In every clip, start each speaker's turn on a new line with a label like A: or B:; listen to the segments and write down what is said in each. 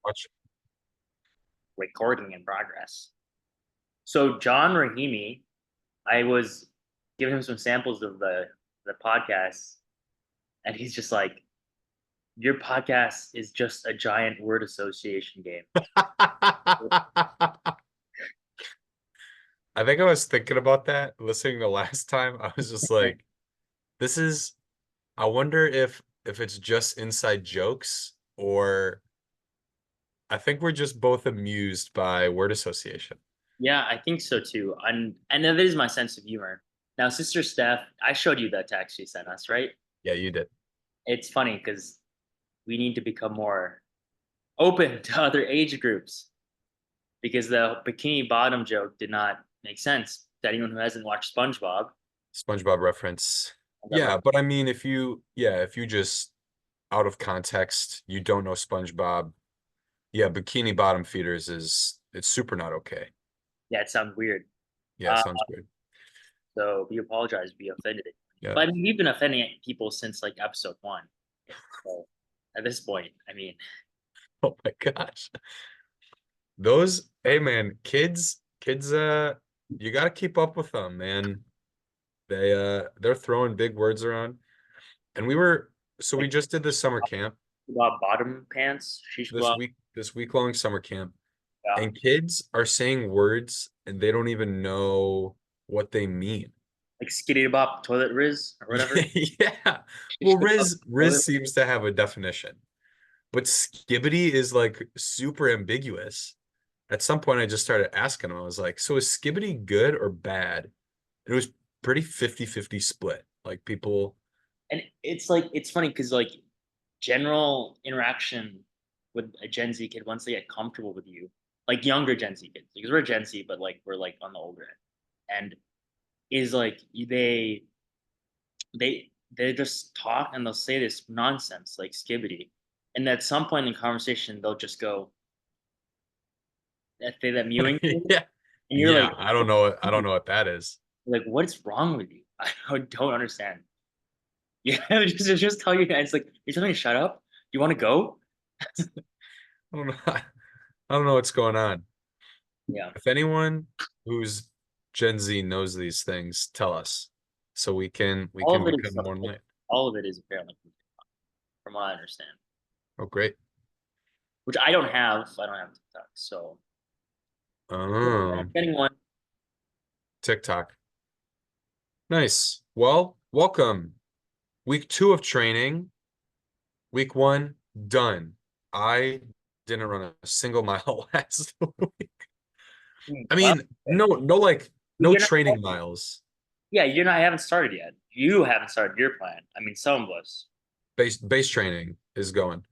A: Watch.
B: recording in progress. So John Rahimi, I was giving him some samples of the podcast, and he's just like, "Your podcast is just a giant word association game."
A: I think I was thinking about that listening to last time. I was just like, this is, I wonder if it's just inside jokes or I think we're just both amused by word association.
B: Yeah, I think so too. And that is my sense of humor. Now, Sister Steph, I showed you that text she sent us, right?
A: Yeah, you did.
B: It's funny because we need to become more open to other age groups because the bikini bottom joke did not make sense to anyone who hasn't watched SpongeBob.
A: SpongeBob reference.
B: And that
A: Yeah, but I mean if you just out of context, you don't know SpongeBob. Yeah, bikini bottom feeders is it's super not okay.
B: yeah, it sounds weird.
A: Yeah,
B: Uh,
A: sounds weird.
B: so we apologize if we offended it.
A: Yeah.
B: But I mean, we've been offending people since like episode one. So at this point, I mean,
A: Oh my gosh. Those, hey man, kids, you gotta keep up with them, man. They're throwing big words around. And so we
B: like
A: just did this summer camp
B: about bottom pants, shish kebab,
A: this week long summer camp,
B: yeah,
A: and kids are saying words and they don't even know what they mean.
B: like skitty bop, toilet riz or whatever.
A: Yeah.
B: Shish
A: Well,
B: kebab,
A: Riz
B: toilet.
A: seems to have a definition, but skibbity is like super ambiguous. At some point, I just started asking him, I was like, so is skibbity good or bad? It was pretty 50-50 split. Like people,
B: And it's like it's funny because like general interaction with a Gen Z kid once they get comfortable with you, like younger Gen Z kids, because we're Gen Z, but like we're like on the older end, and is like they just talk and they'll say this nonsense like skibbity, and at some point in the conversation they'll just go that say that mewing thing,
A: yeah.
B: and you're
A: Yeah,
B: like
A: I don't know what that is.
B: like what's wrong with you? I don't understand. Yeah, just tell you, it's like you're telling me to shut up. You want to go?
A: I don't know. I don't know what's going on.
B: Yeah.
A: If anyone who's Gen Z knows these things, tell us so we
B: All
A: can
B: of it is
A: become more enlightened.
B: all of it is apparently from what I understand.
A: Oh, great.
B: Which I don't have. I don't have TikTok, so
A: Oh,
B: I'm getting one.
A: TikTok. Nice. Well, welcome. Week 2 of training. Week 1 done. I didn't run a single mile last week. I
B: Well,
A: mean, no
B: you're not.
A: training miles.
B: Yeah, you're not. I haven't started yet. You haven't started your plan. I mean, some of us
A: Base training is going.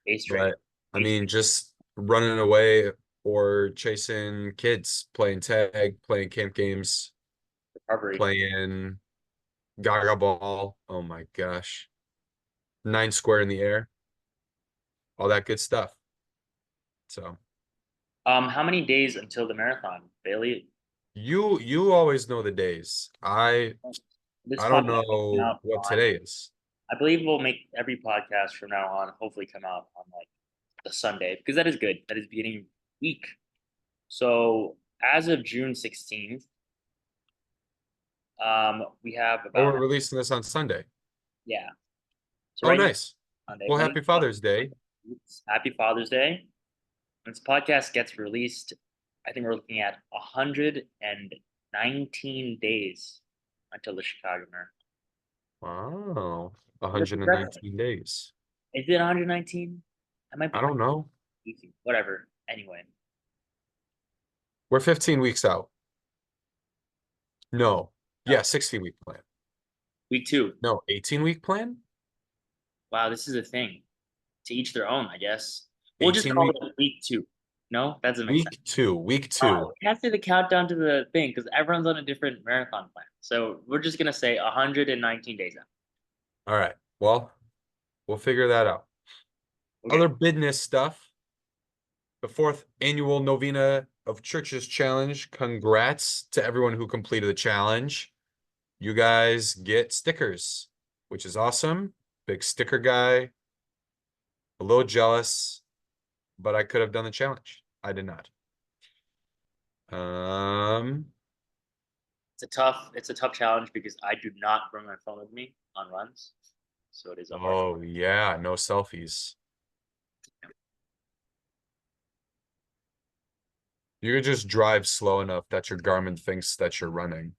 B: base training,
A: But I
B: base
A: mean, just running away or chasing kids, playing tag, playing camp games,
B: recovery.
A: playing gaga ball. Oh my gosh. Nine square in the air, all that good stuff. So
B: How many days until the marathon, Bailey?
A: you always know the days.
B: This
A: I don't
B: podcast will come
A: know
B: out
A: what
B: on.
A: today is.
B: I believe we'll make every podcast from now on hopefully come out on like the Sunday because that is good. That is beginning week. So as of June 16th, we have
A: Oh,
B: about
A: we're releasing this on Sunday.
B: yeah. So
A: Oh,
B: right now
A: nice.
B: Sunday.
A: Well,
B: When
A: happy Father's Day.
B: Happy Father's Day. When this podcast gets released, I think we're looking at 119 days until the Chicago Marathon.
A: Wow.
B: That's impressive.
A: 119 days.
B: Is it 119? I might
A: I
B: be
A: don't know.
B: whatever. Anyway,
A: We're 15 weeks out. No. Yeah,
B: no.
A: 16-week plan.
B: Week two.
A: No, 18-week plan?
B: Wow, this is a thing. To each their own, I guess. We'll just
A: 18
B: call
A: week
B: it week two. No, that doesn't make sense.
A: week 2, week 2.
B: We have to do the countdown to the thing because everyone's on a different marathon plan. So we're just gonna say 119 days out.
A: All right. Well, we'll figure that out.
B: Okay.
A: Other business stuff. The 4th annual Novena of Churches Challenge. Congrats to everyone who completed the challenge. You guys get stickers, which is awesome. Big sticker guy. A little jealous, but I could have done the challenge. I did not.
B: It's a tough challenge because I do not bring my phone with me on runs, so it is a hard.
A: Oh yeah, no selfies. You could just drive slow enough that your Garmin thinks that you're running.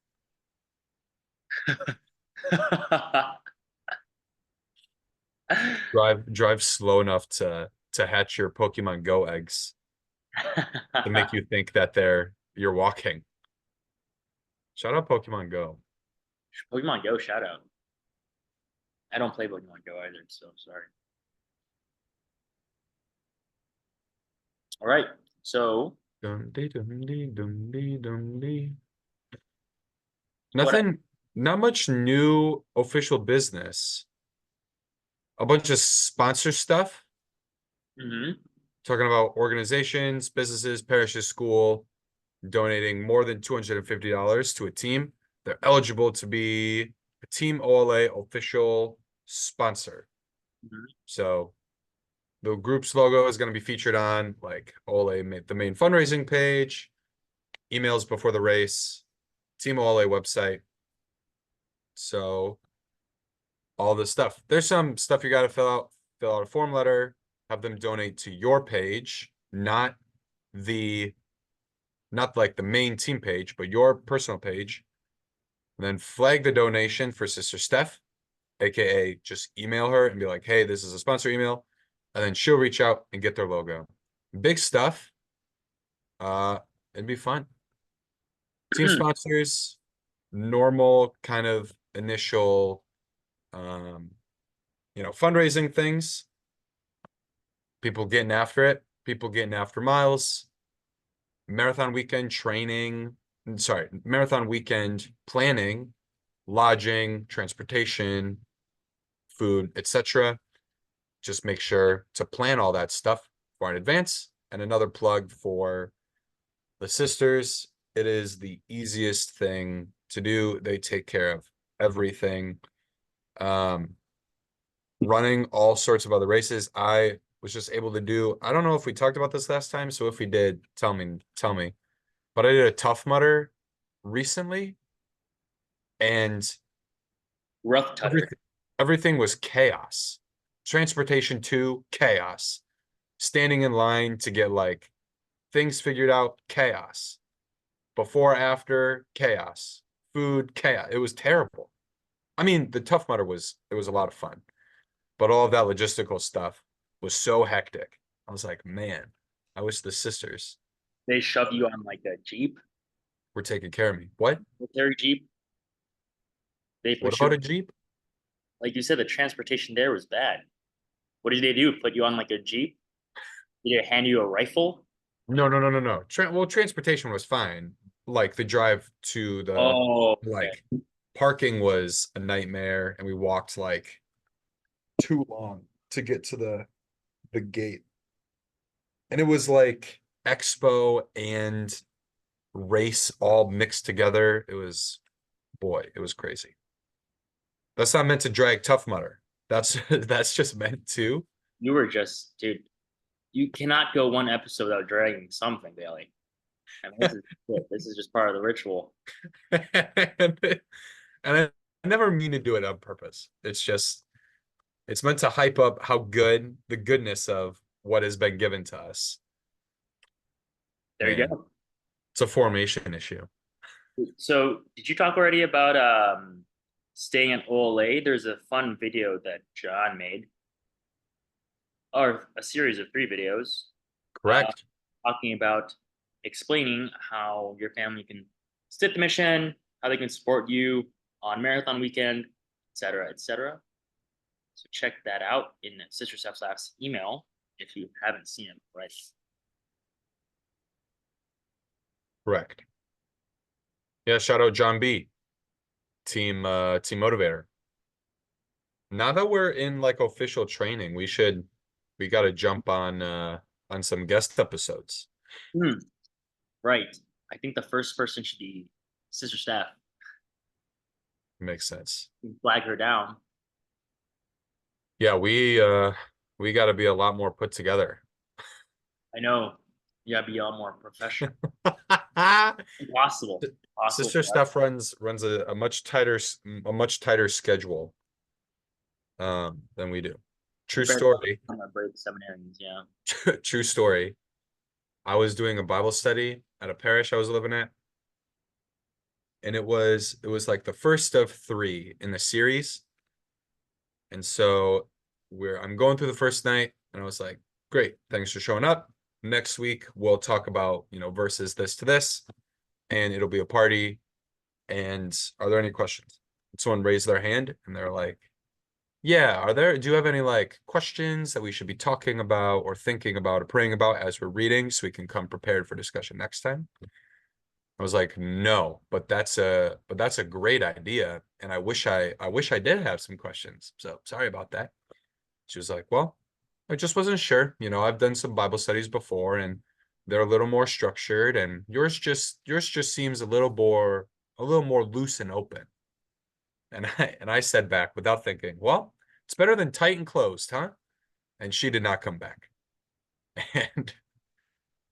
A: Drive slow enough to hatch your Pokemon Go eggs to make you think that you're walking. Shout out Pokemon Go.
B: Pokemon Go shout out. I don't play Pokemon Go either, so sorry. All right, so what?
A: Nothing, not much new official business. A bunch of sponsor stuff.
B: Mhm.
A: Talking about organizations, businesses, parishes, school, donating more than $250 to a team. They're eligible to be a Team OLA official sponsor.
B: Mhm.
A: So the group's logo is going to be featured on like OLA, the main fundraising page, emails before the race, Team OLA website. So all this stuff. There's some stuff you got to fill out. Fill out a form letter, have them donate to your page, the not like the main team page, but your personal page. And then flag the donation for Sister Steph, aka just email her and be like, hey, this is a sponsor email. And then she'll reach out and get their logo. Big stuff. It'd be fun. Team sponsors, normal kind of initial fundraising things. People getting after it, people getting after miles, marathon weekend training, marathon weekend planning, lodging, transportation, food, etc. Just make sure to plan all that stuff far in advance. And another plug for the sisters, it is the easiest thing to do. They take care of everything. Running all sorts of other races. I was just able to do, I don't know if we talked about this last time, so if we did, tell me. But I did a Tough Mudder recently, and
B: Rough Tutter.
A: everything was chaos. Transportation to chaos. Standing in line to get like things figured out, chaos. Before, after, chaos. Food, chaos. It was terrible. I mean, the Tough Mudder it was a lot of fun, but all of that logistical stuff was so hectic. I was like, man, I wish the sisters
B: They shove you on like a Jeep,
A: were taking care of me. What?
B: military Jeep. They
A: What
B: put you,
A: about a Jeep?
B: like you said, the transportation there was bad. What did they do? Put you on like a Jeep? Did they hand you a rifle?
A: No, no, no, no, no. Well, transportation was fine. Like the drive to the
B: Oh, okay.
A: like parking was a nightmare, and we walked like too long to get to the gate. And it was like expo and race all mixed together. Boy, it was crazy. That's not meant to drag Tough Mudder. That's that's just meant to.
B: You were just, dude. You cannot go one episode without dragging something, Bailey. I mean, this is it. This is just part of the ritual.
A: and I never mean to do it on purpose. It's meant to hype up how good the goodness of what has been given to us.
B: There you
A: Man,
B: go.
A: it's a formation issue.
B: So, did you talk already about staying at OLA? There's a fun video that John made, or a series of 3 videos, uh,
A: Correct.
B: talking about explaining how your family can stick the mission, how they can support you on marathon weekend, etc., etc. So check that out in Sister Steph's last email if you haven't seen it already.
A: Correct. Yeah, shout out John B. Team motivator. Now that we're in like official training, we gotta jump on some guest episodes.
B: Hmm, right. I think the first person should be Sister Steph.
A: Makes sense.
B: Flag her down.
A: Yeah, we gotta be a lot more put together.
B: I know. You gotta be all more professional. Impossible. Possible.
A: Sister Steph runs a much tighter schedule than we do. True
B: Compared
A: story.
B: to my break seminarians, yeah.
A: True story. I was doing a Bible study at a parish I was living at, and it was like the first of three in the series. And so I'm going through the first night, and I was like, great, thanks for showing up. Next week we'll talk about, verses this to this, and it'll be a party. And are there any questions? Someone raised their hand and they're like, yeah, do you have any like questions that we should be talking about or thinking about or praying about as we're reading so we can come prepared for discussion next time? I was like, no, but that's a great idea. And I wish I did have some questions. So sorry about that. She was like, well, I just wasn't sure. I've done some Bible studies before and they're a little more structured, and yours just seems a little more loose and open. And I said back without thinking, well, it's better than tight and closed, huh? And she did not come back. And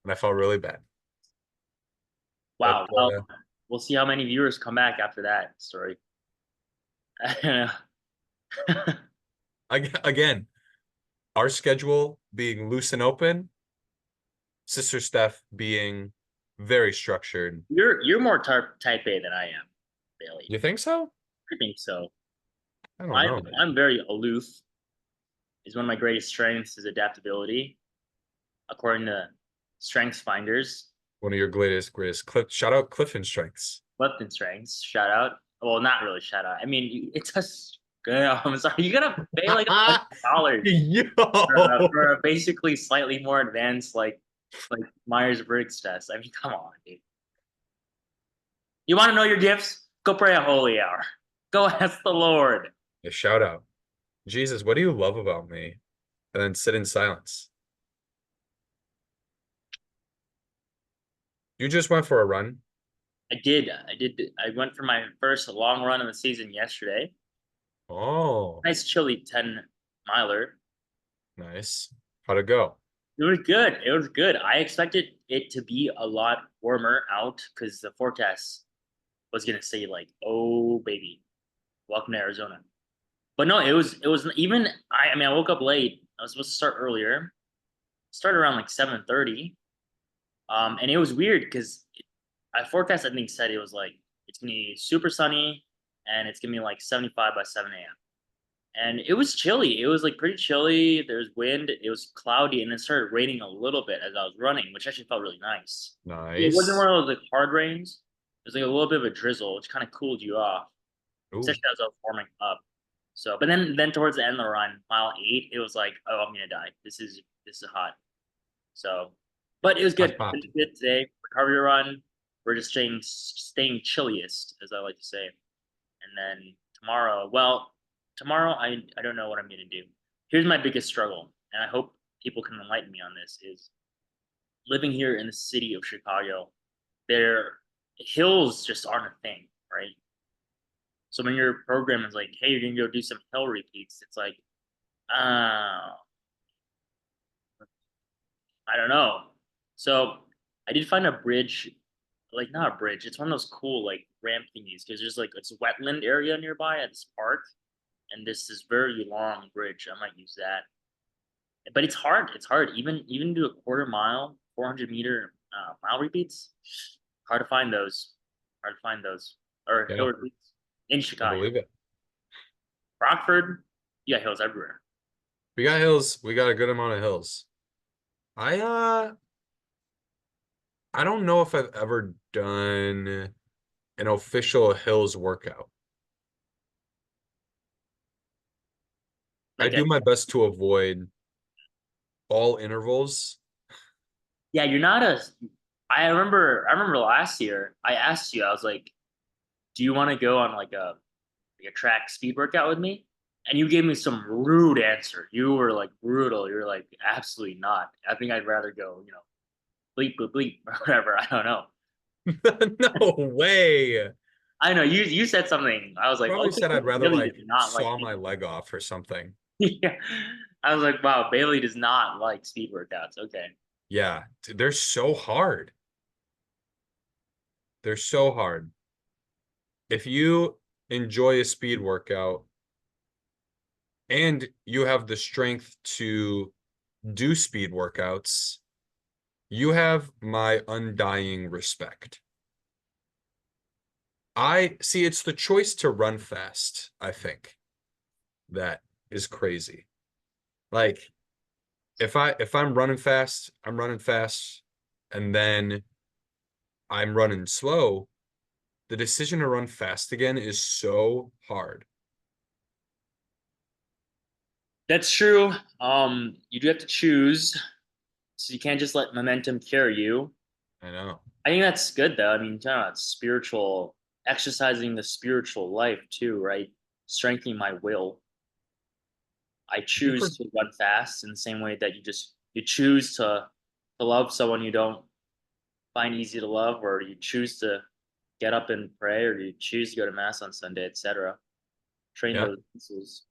A: and I felt really bad. But
B: Wow. Well, we'll see how many viewers come back after that story.
A: again, our schedule being loose and open, Sister Steph being very structured.
B: You're more type A than I am, Bailey.
A: You think so?
B: I think so.
A: I don't
B: I'm
A: know.
B: I'm very aloof. Is one of my greatest strengths is adaptability, according to Strengths Finders.
A: One of your greatest shout out Clifton strengths.
B: Lipton strengths. Shout out. Well, not really shout out. I mean, it's just good. I'm sorry. You gotta pay like $100
A: Yo.
B: for a basically slightly more advanced like Myers Briggs test. I mean, come on, dude. You want to know your gifts? Go pray a holy hour. Go ask the Lord.
A: A shout out. Jesus, what do you love about me? And then sit in silence. You just went for a run.
B: I did. I did. I went for my first long run of the season yesterday.
A: Oh,
B: Nice chilly 10 miler.
A: nice. How'd it go?
B: It was good. It was good. I expected it to be a lot warmer out because the forecast was gonna say like, "Oh baby, welcome to Arizona." But no, it was even. I mean, I woke up late. I was supposed to start earlier. Started around like 7:30. And it was weird because I forecast I think said it was like it's gonna be super sunny and it's gonna be like 75 by 7 a.m. And it was chilly. It was like pretty chilly. There's wind. It was cloudy, and it started raining a little bit as I was running, which actually felt really nice. It wasn't
A: Nice.
B: one of those like hard rains. It was like a little bit of a drizzle, which kind of cooled you off,
A: Ooh,
B: especially as I was warming up. So, but then towards the end of the run, mile 8, it was like, oh, I'm gonna die. This is hot. So, but it was
A: hot
B: good. It
A: pop.
B: was good today. Recovery run. We're just staying chilliest, as I like to say. And then tomorrow, well, tomorrow I don't know what I'm gonna do. Here's my biggest struggle, and I hope people can enlighten me on this: is living here in the city of Chicago. Their hills just aren't a thing, right? So when your program is like, hey, you're gonna go do some hill repeats, it's like, uh, I don't know. So I did find a bridge, like not a bridge. It's one of those cool like ramp thingies because there's like it's a wetland area nearby at this park, and this is very long bridge. I might use that, but it's hard. It's hard. Even do a quarter mile, 400 meter mile repeats. Hard to find those. Hard to find those or
A: Yeah,
B: hill repeats in
A: I
B: Chicago.
A: believe it.
B: Rockford, you got hills everywhere.
A: We got hills. We got a good amount of hills. I uh I don't know if I've ever done an official hills workout. I
B: Like a
A: do my best to avoid all intervals.
B: yeah, you're not a. I remember last year I asked you. I was like, "Do you want to go on like a track speed workout with me?" And you gave me some rude answer. You were like brutal. You're like, absolutely not. I think I'd rather go, bleep bleep bleep or whatever. I don't know.
A: No way.
B: I know you said something. I was like,
A: Probably
B: okay,
A: said I'd rather
B: Bailey
A: like
B: does not like
A: saw my
B: speed.
A: leg off or something.
B: Yeah. I was like, wow, Bailey does not like speed workouts. Okay.
A: Yeah, they're so hard. They're so hard. If you enjoy a speed workout and you have the strength to do speed workouts, you have my undying respect. I see it's the choice to run fast, I think, that is crazy. Like if I'm running fast, I'm running fast, and then I'm running slow, the decision to run fast again is so hard.
B: That's true. You do have to choose, so you can't just let momentum carry you.
A: I know.
B: I think that's good though. I mean, talking about spiritual, exercising the spiritual life too, right? Strengthening my will. I
A: You for
B: choose to run fast in the same way that you choose to love someone you don't find easy to love, or you choose to get up and pray, or you choose to go to mass on Sunday, etc. Train
A: yeah.
B: those muscles.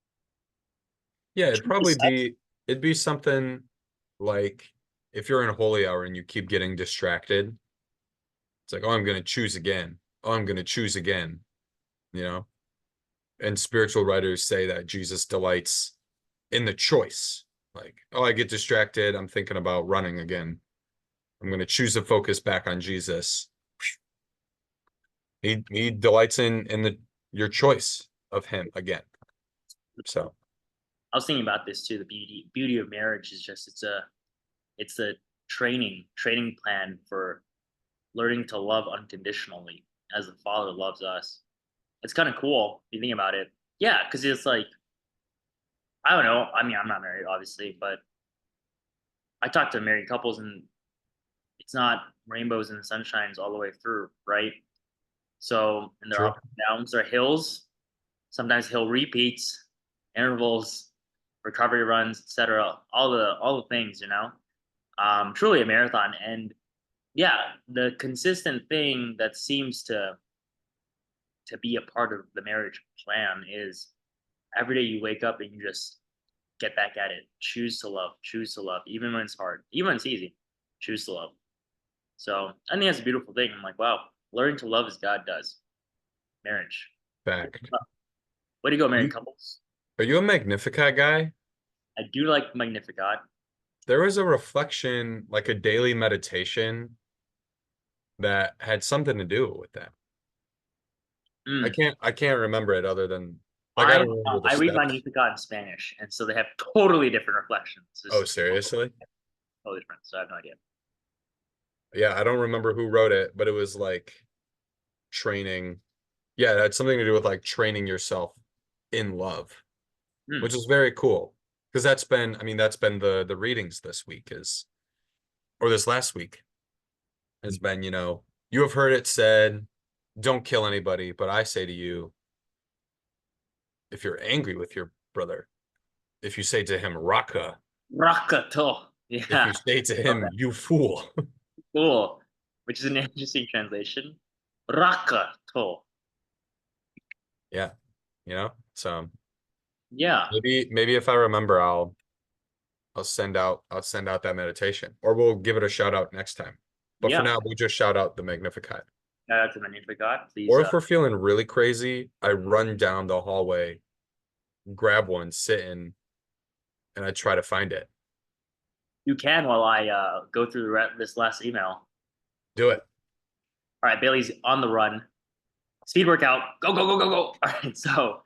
A: Yeah,
B: Choose sex.
A: it'd be something like if you're in a holy hour and you keep getting distracted, it's like, oh, I'm gonna choose again. Oh, I'm gonna choose again, you know? And spiritual writers say that Jesus delights in the choice. Like, oh, I get distracted. I'm thinking about running again. I'm going to choose to focus back on Jesus. He delights in the your choice of him again. So
B: I was thinking about this too. The beauty of marriage is just it's a training plan for learning to love unconditionally as the Father loves us. It's kind of cool if you think about it. Yeah, because it's like I don't know. I mean, I'm not married, obviously, but I talk to married couples, and it's not rainbows and sunshines all the way through, right? So, and there are
A: true.
B: ups and downs, there are hills, sometimes hill repeats, intervals, recovery runs, etc. All the things, you know. Truly a marathon, and yeah, the consistent thing that seems to be a part of the marriage plan is every day you wake up and you just get back at it. Choose to love, even when it's hard, even when it's easy. Choose to love. So I think that's a beautiful thing. I'm like, wow, learning to love as God does. Marriage.
A: Fact.
B: Way to go, married
A: You
B: couples.
A: are you a Magnificat guy?
B: I do like Magnificat.
A: There was a reflection, like a daily meditation, that had something to do with that. I
B: Mm.
A: can't I can't remember it other than like I don't remember the
B: I read
A: steps.
B: Magnificat in Spanish, and so they have totally different reflections.
A: Oh,
B: It's
A: seriously?
B: totally different. So I have no idea.
A: Yeah, I don't remember who wrote it, but it was like training. Yeah, it had something to do with like training yourself in love,
B: Mm.
A: which is very cool. Because that's been, I mean, that's been the readings this week is, or this last week has been, you have heard it said, don't kill anybody, but I say to you, if you're angry with your brother, if you say to him, Raka,
B: Rakato.
A: if
B: Yeah,
A: you say to
B: love
A: him,
B: that.
A: you fool.
B: Cool. Which is an interesting translation. Rakato.
A: Yeah, so
B: Yeah,
A: maybe if I remember, I'll send out that meditation, or we'll give it a shout out next time. But for
B: yeah.
A: now, we'll just shout out the Magnificat.
B: Shout out to Magnificat. Please,
A: Or if we're feeling really crazy, I run down the hallway, grab one, sit in, and I try to find it.
B: you can while I go through this last email.
A: Do it.
B: All right, Bailey's on the run. Speed workout. Go, go, go, go, go. All right, so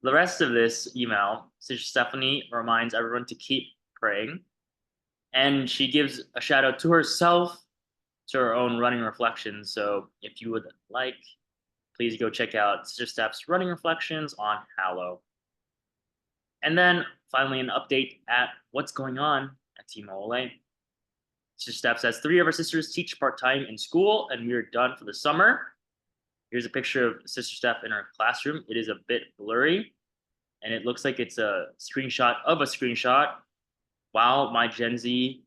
B: the rest of this email, Sister Stephanie reminds everyone to keep praying. And she gives a shout out to herself, to her own running reflections. So if you would like, please go check out Sister Steph's running reflections on Hallow. And then finally, an update at what's going on at Team OLA. Sister Steph says 3 of our sisters teach part time in school, and we are done for the summer. Here's a picture of Sister Steph in her classroom. It is a bit blurry, and it looks like it's a screenshot of a screenshot. Wow, my Gen Z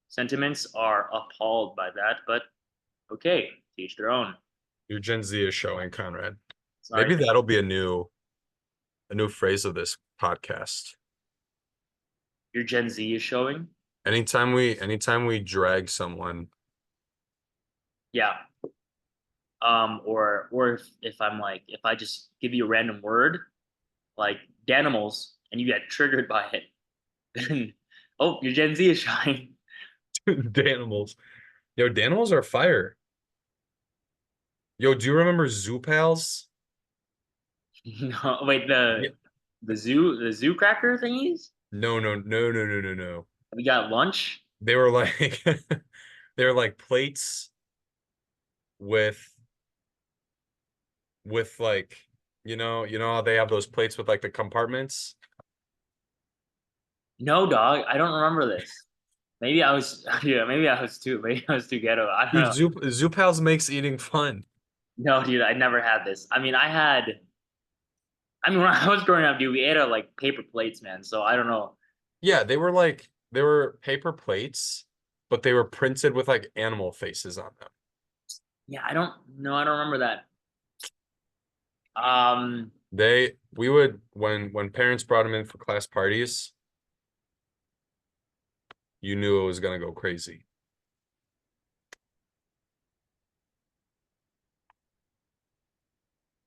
B: sentiments are appalled by that, but okay, teach their own.
A: Your Gen Z is showing, Conrad.
B: Sorry,
A: Maybe that'll be a new phrase of this podcast.
B: your Gen Z is showing.
A: Anytime we drag someone,
B: Yeah. Or if I'm like, if I just give you a random word like Danimals and you get triggered by it, then oh, your Gen Z is showing.
A: Danimals. Yo, Danimals are fire. Yo, do you remember Zoo Pals?
B: No, wait,
A: Yeah.
B: the zoo cracker thingies?
A: No, no, no, no, no, no, no.
B: We got lunch.
A: They were like they were like plates with like you know how they have those plates with like the compartments?
B: No, dog, I don't remember this. Maybe I was, yeah, maybe I was too ghetto. I don't
A: Dude,
B: know.
A: Zoo Pals makes eating fun.
B: No, dude, I never had this. I mean, when I was growing up, dude, we ate out like paper plates, man. So I don't know.
A: Yeah, they were paper plates, but they were printed with like animal faces on them.
B: Yeah, I don't know. I don't remember that. Um,
A: We would when parents brought them in for class parties, you knew it was gonna go crazy.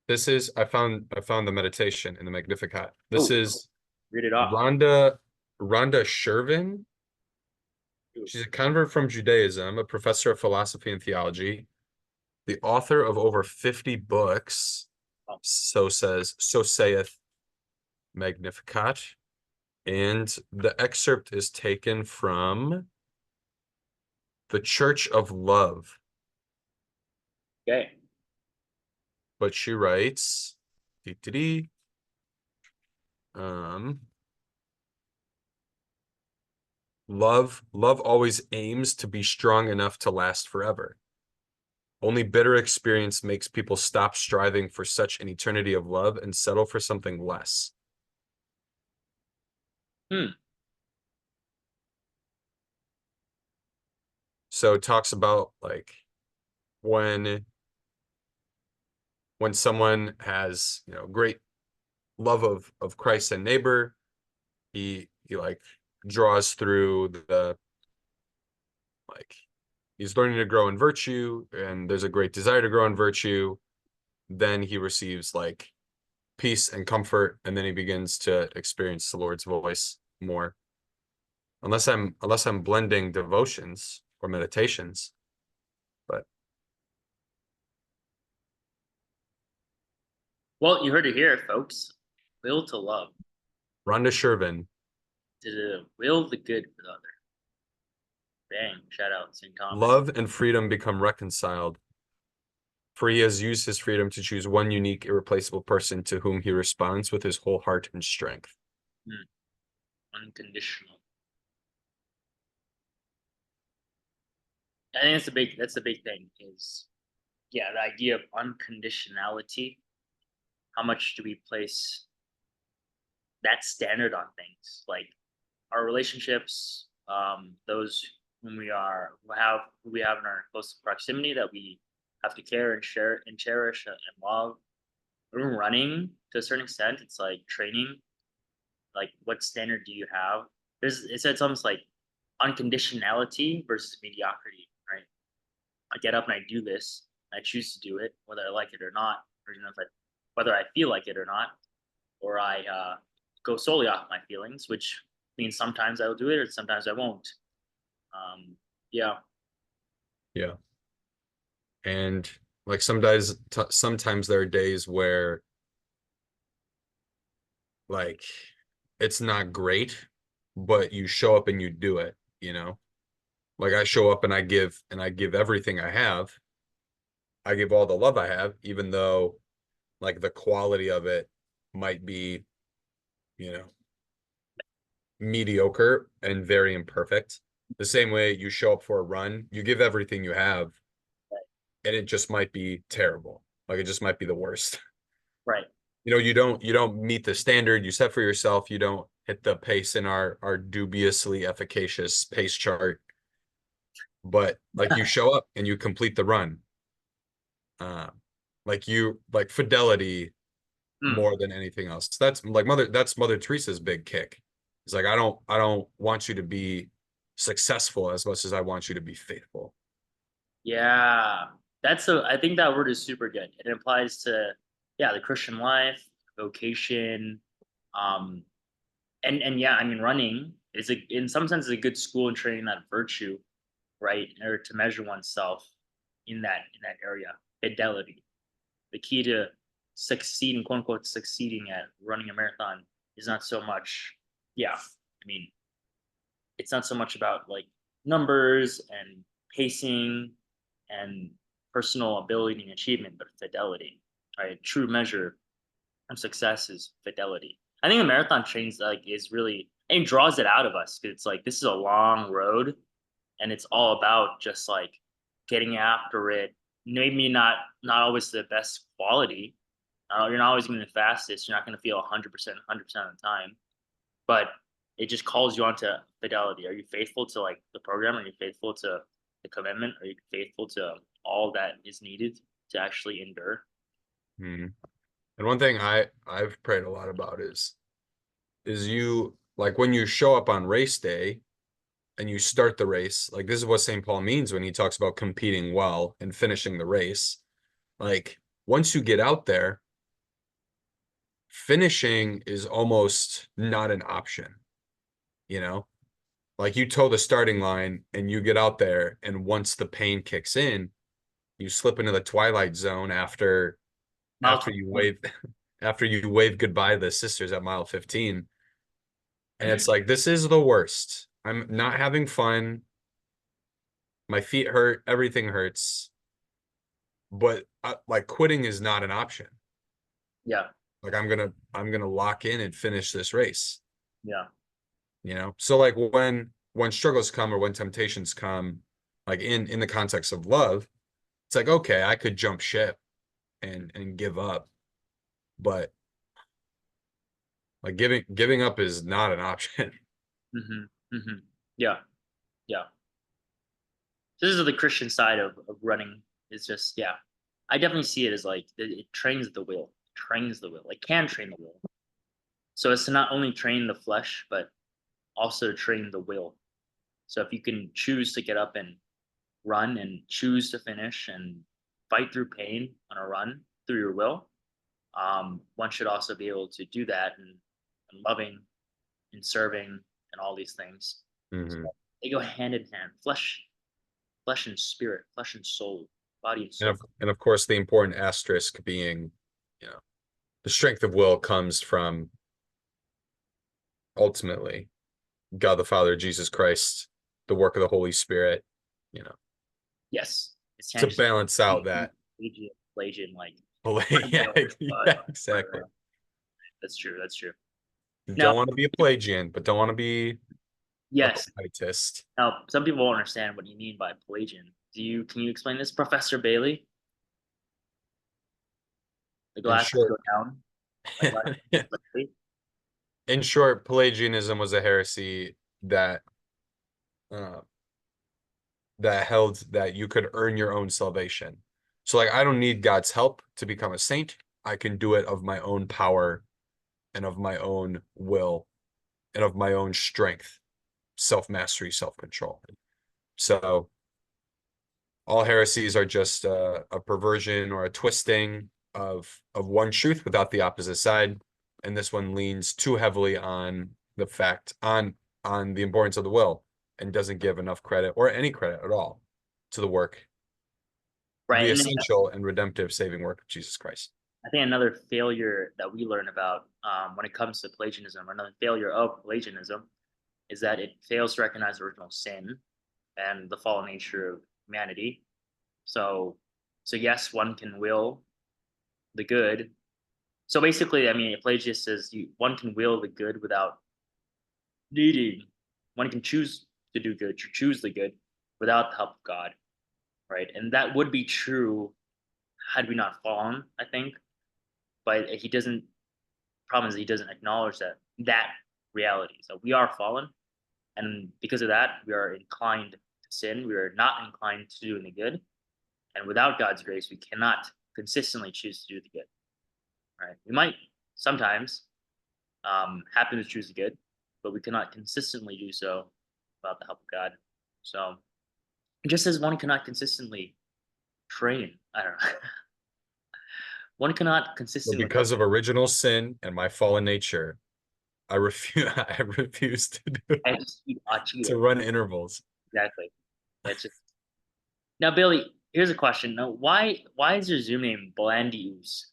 A: This is I found the meditation in the Magnificat. This
B: oh,
A: is
B: read it off.
A: Rhonda Shervin. She's a convert from Judaism, a professor of philosophy and theology, the author of over 50 books.
B: Oh,
A: So saith Magnificat. And the excerpt is taken from The Church of Love.
B: okay.
A: But she writes, um, love always aims to be strong enough to last forever. Only bitter experience makes people stop striving for such an eternity of love and settle for something less.
B: Hmm.
A: So it talks about like when when someone has, great love of Christ and neighbor, he like draws through the like he's learning to grow in virtue and there's a great desire to grow in virtue. Then he receives like peace and comfort, and then he begins to experience the Lord's voice more. Unless I'm blending devotions or meditations, but
B: Well, you heard it here, folks. Will to love.
A: Rhonda Shervin,
B: To will the good for the other. Bang! Shout out St. Thomas.
A: love and freedom become reconciled, for he has used his freedom to choose one unique, irreplaceable person to whom he responds with his whole heart and strength.
B: Hmm. Unconditional. I think that's the big thing is yeah, the idea of unconditionality. How much do we place that standard on things? Like our relationships, those who we have in our close proximity that we have to care and share and cherish and love. Even running to a certain extent, it's like training. Like, what standard do you have? It's almost like unconditionality versus mediocrity, right? I get up and I do this. I choose to do it, whether I like it or not, or whether I feel like it or not, or I go solely off my feelings, which means sometimes I will do it or sometimes I won't. Um, yeah,
A: Yeah. And like sometimes there are days where like it's not great, but you show up and you do it. Like I show up and I give everything I have. I give all the love I have, even though like the quality of it might be, you know, mediocre and very imperfect. The same way you show up for a run, you give everything you have, and it just might be terrible. Like it just might be the worst.
B: right.
A: You don't meet the standard you set for yourself. You don't hit the pace in our dubiously efficacious pace chart, but like you show up and you complete the run. Uh, like fidelity
B: Mm,
A: more than anything else. That's Mother Teresa's big kick. It's like I don't want you to be successful as much as I want you to be faithful.
B: Yeah, I think that word is super good. It applies to, yeah, the Christian life, vocation, um, and yeah, I mean, running is in some sense a good school in training that virtue, right? Or to measure oneself in that area. Fidelity. The key to succeeding, quote unquote, succeeding at running a marathon is not so much, yeah, I mean, it's not so much about like numbers and pacing and personal ability and achievement, but fidelity. Right? True measure of success is fidelity. I think the marathon trains like is really and draws it out of us because it's like this is a long road and it's all about just like getting after it. Maybe not always the best quality. You're not always going to be the fastest. You're not going to feel 100%, 100% of the time. But it just calls you onto fidelity. Are you faithful to like the program? Are you faithful to the commitment? Are you faithful to all that is needed to actually endure?
A: Hmm. And one thing I've prayed a lot about is you like when you show up on race day and you start the race, like this is what St. Paul means when he talks about competing well and finishing the race. Like once you get out there, finishing is almost not an option, you know? Like you toe the starting line and you get out there, and once the pain kicks in, you slip into the twilight zone after
B: Mile
A: you
B: 20.
A: wave after you wave goodbye to the sisters at mile 15. And it's like this is the worst. I'm not having fun. My feet hurt, everything hurts. But like quitting is not an option.
B: Yeah,
A: Like I'm gonna lock in and finish this race,
B: yeah,
A: you know? So like when struggles come or when temptations come, like in the context of love, it's like, okay, I could jump ship and give up, but like giving up is not an option.
B: yeah, yeah. This is the Christian side of running. Is just yeah. I definitely see it as like it trains the will, trains the will. It can train the will. So it's to not only train the flesh, but also train the will. So if you can choose to get up and run and choose to finish and fight through pain on a run through your will, one should also be able to do that and loving and serving and all these things.
A: Hmm.
B: So they go hand in hand, flesh and spirit, flesh and soul, body and
A: And
B: soul.
A: of course, the important asterisk being, you know, the strength of will comes from ultimately God the Father, Jesus Christ, the work of the Holy Spirit, you know,
B: Yes, it
A: to
B: can't just
A: balance out
B: be
A: that.
B: Pelagian like
A: Yeah, yeah, exactly.
B: that's true. That's true.
A: You
B: Now,
A: don't want to be a Pelagian, but don't want to be a
B: yes.
A: quietist.
B: Now, some people won't understand what you mean by Pelagian. Can you explain this, Professor Bailey? The
A: In
B: glasses go
A: short,
B: down. My glasses slightly.
A: in short, Pelagianism was a heresy that uh, that held that you could earn your own salvation. So like I don't need God's help to become a saint. I can do it of my own power and of my own will and of my own strength, self-mastery, self-control. So all heresies are just a perversion or a twisting of one truth without the opposite side. And this one leans too heavily on the fact on the importance of the will and doesn't give enough credit or any credit at all to the work,
B: Right.
A: the
B: And then
A: essential and redemptive saving work of Jesus Christ.
B: I think another failure that we learn about when it comes to Pelagianism, or another failure of Pelagianism, is that it fails to recognize original sin and the fallen nature of humanity. So, so yes, one can will the good. So basically, I mean, Pelagius says one can will the good without needing. One can choose to do good, to choose the good without the help of God, right? And that would be true had we not fallen, I think. But he doesn't. Problem is he doesn't acknowledge that reality. So we are fallen, and because of that, we are inclined to sin. We are not inclined to doing the good, and without God's grace, we cannot consistently choose to do the good. Right? We might sometimes happen to choose the good, but we cannot consistently do so about the help of God. So it just says one cannot consistently train. I don't know. One cannot
A: But
B: consistently.
A: because of original sin and my fallen nature, I refuse. I refuse
B: Execute a
A: to
B: Cheeto.
A: run intervals.
B: Exactly. That's just now, Billy. Here's a question. Now, why is your Zoom name Blandius?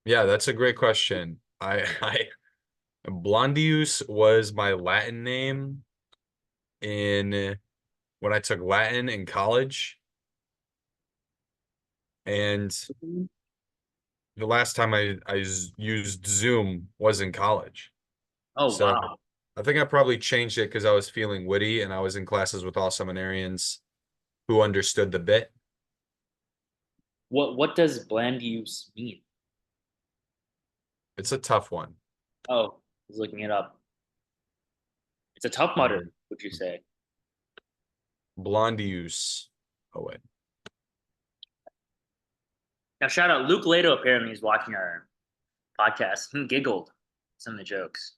A: Yeah, that's a great question. I Blondius was my Latin name in when I took Latin in college, and the last time I used Zoom was in college.
B: Oh
A: So
B: wow.
A: I think I probably changed it because I was feeling witty and I was in classes with all seminarians who understood the bit.
B: What does Blandius mean?
A: It's a tough one.
B: Oh, I was looking it up. It's a tough mutter,
A: Um,
B: would you say?
A: Blondius. Oh wait.
B: Now, shout out Luke Lato. Apparently, is watching our podcast. He giggled some of the jokes.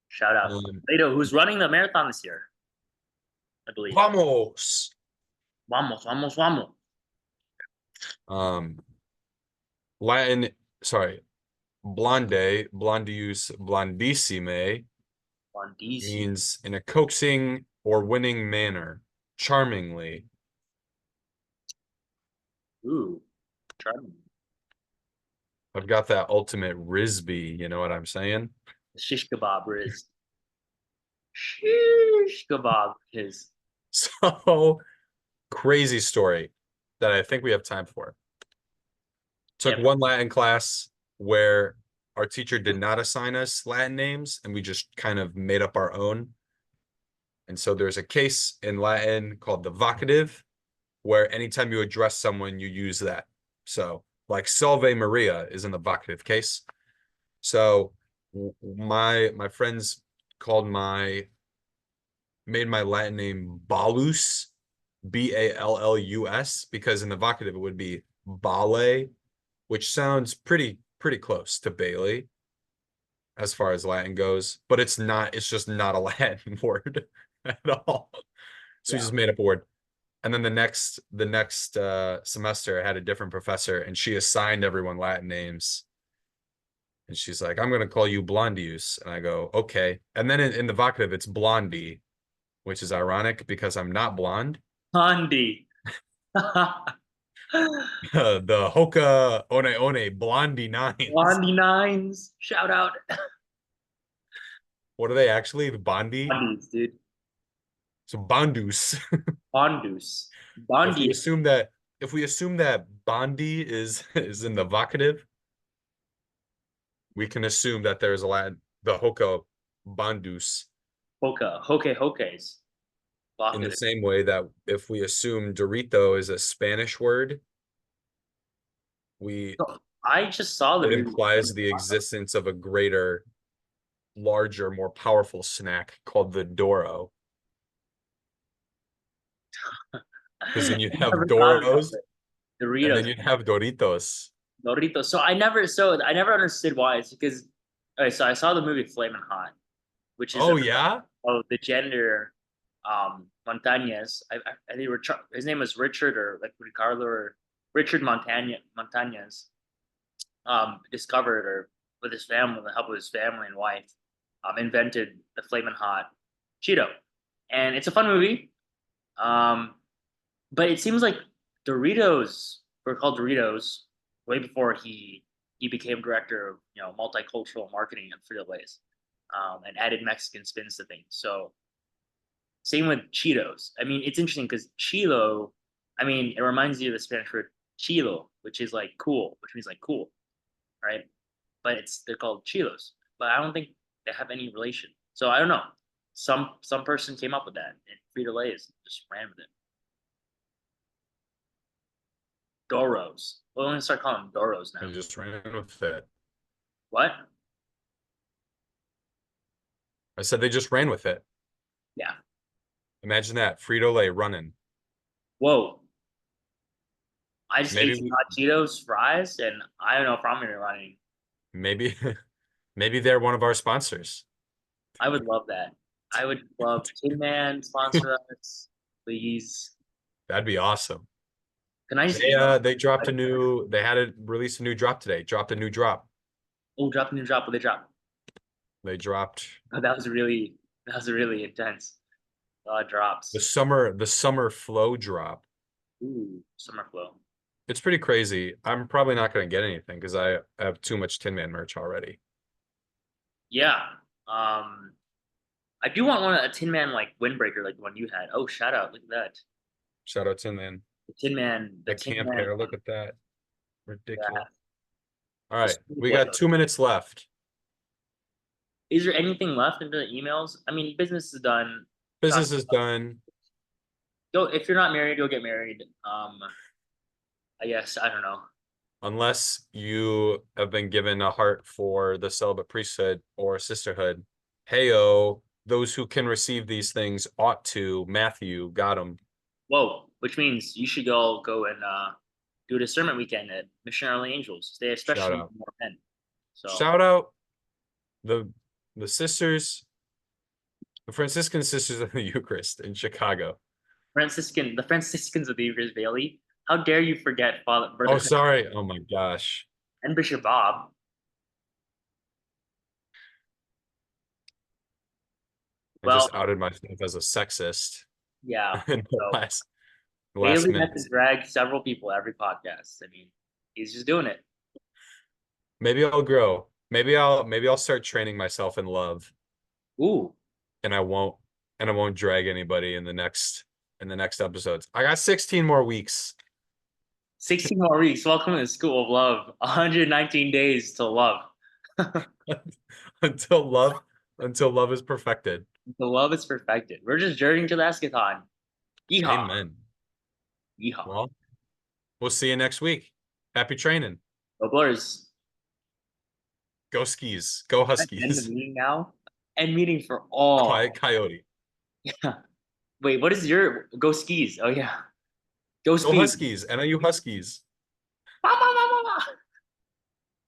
B: Shout out
A: Um,
B: Lato, who's running the marathon this year, I believe.
A: Vamos.
B: Vamos, vamos, vamos.
A: Um, Latin, sorry, blonde, blondius, blondissime
B: On DC.
A: means in a coaxing or winning manner, charmingly.
B: Ooh, charming.
A: I've got that ultimate Risby, you know what I'm saying?
B: Shish kebab is. Shish kebab is.
A: So crazy story that I think we have time for. Took
B: Yeah.
A: one Latin class where our teacher did not assign us Latin names and we just kind of made up our own. And so there's a case in Latin called the vocative, where anytime you address someone, you use that. So, like Salve Maria is in the vocative case. So, my friends called my made my Latin name Balus, Ballus, because in the vocative it would be Bale, which sounds pretty close to Bailey as far as Latin goes, but it's not. It's just not a Latin word at all. So we
B: Yeah.
A: just made up a word. And then the next semester I had a different professor and she assigned everyone Latin names. And she's like, I'm gonna call you Blondius. And I go, okay. And then in the vocative, it's Blondie, which is ironic because I'm not blonde.
B: Handy.
A: The Hoka One Blondie Nines.
B: Blondie Nines. Shout out.
A: What are they actually? The Bondi?
B: Bondies, dude.
A: So Bondus.
B: Bondus.
A: If we
B: Bondi.
A: assume that if we assume that Bondi is in the vocative, we can assume that there's a Latin the Hoka Bondus
B: Hoka. Hoke Hokes.
A: in the
B: Vocative.
A: same way that if we assume Dorito is a Spanish word, we
B: So, I just saw the
A: it
B: movie.
A: implies the existence of a greater, larger, more powerful snack called the Doro. Because then you'd
B: I
A: have
B: never thought about
A: Doros
B: it.
A: and
B: Doritos.
A: then you'd have Doritos.
B: Doritos. So I never understood why. It's because okay, so I saw the movie Flamin' Hot, which is
A: Oh
B: about
A: yeah?
B: the gender Montañez. I think his name was Richard or like Ricardo or Richard Montañez discovered or with his family, with the help of his family and wife, invented the Flamin' Hot Cheeto. And it's a fun movie. Um, but it seems like Doritos were called Doritos way before he became director of multicultural marketing at Frito Lay's, and added Mexican spins to things. So same with Cheetos. I mean, it's interesting because Chilo, I mean, it reminds you of the Spanish word chilo, which is like cool, which means like cool, right? But they're called Chilos. But I don't think they have any relation. So I don't know. Some person came up with that, and Frito Lay's just ran with it. Doros. We're going to start calling them Doros now.
A: I just ran with it.
B: What?
A: I said they just ran with it.
B: Yeah.
A: Imagine that. Frito-Lay running.
B: Whoa. I just ate
A: Maybe
B: some
A: we
B: hot Cheetos fries, and I don't know if I'm going to be running.
A: maybe maybe they're one of our sponsors.
B: I would love that. I would love Tin Man sponsor us, please.
A: That'd be awesome.
B: Can I just email?
A: They dropped a new they had to release a new drop today. Dropped a new drop.
B: Oh, drop a new drop. What they drop?
A: They dropped
B: Oh, that was really intense. Drops.
A: the summer flow drop.
B: Ooh, summer flow.
A: It's pretty crazy. I'm probably not going to get anything because I have too much Tin Man merch already.
B: Yeah. Um, I do want a Tin Man like windbreaker like the one you had. Oh, shout out! Look at that.
A: Shout out Tin Man.
B: The
A: The
B: Tin
A: camp
B: Man.
A: hair. Look at that. Ridiculous.
B: Yeah.
A: All
B: This
A: right.
B: is
A: We
B: like
A: got 2 minutes left.
B: is there anything left into the emails? I mean, business is done. Talk,
A: Business is done.
B: go if you're not married, go get married. I guess I don't know.
A: Unless you have been given a heart for the celibate priesthood or sisterhood. Heyo, those who can receive these things ought to. Matthew got them.
B: Whoa, which means you should go and do a discernment weekend at Mission OLA Angels. They
A: Shout
B: especially need
A: out.
B: more men. So
A: Shout out the the sisters, the Franciscan Sisters of the Eucharist in Chicago.
B: The Franciscans of the Eucharist Bailey. How dare you forget Father
A: Oh,
B: Brother
A: sorry. Oh my gosh.
B: and Bishop Bob?
A: I
B: Well,
A: just outed myself as a sexist
B: yeah.
A: in the
B: So
A: last
B: Bailey has to
A: minutes.
B: drag several people every podcast. I mean, he's just doing it.
A: Maybe I'll grow. Maybe I'll start training myself in love
B: Ooh,
A: and I won't drag anybody in the next episodes. I got 16 more weeks
B: 16 more weeks. Welcome to the School of Love. 119 days to love.
A: until love until love is perfected.
B: The love is perfected. We're just journeying to the eschaton. Yeehaw.
A: Amen.
B: Yeehaw.
A: Well, we'll see you next week. Happy training.
B: Go Blurs.
A: Go skis. Go
B: End the
A: Huskies.
B: meeting now. End meeting for all.
A: Coyote.
B: Wait, what is your go skis? Oh yeah. Go
A: Go
B: speed.
A: Huskies. NIU Huskies.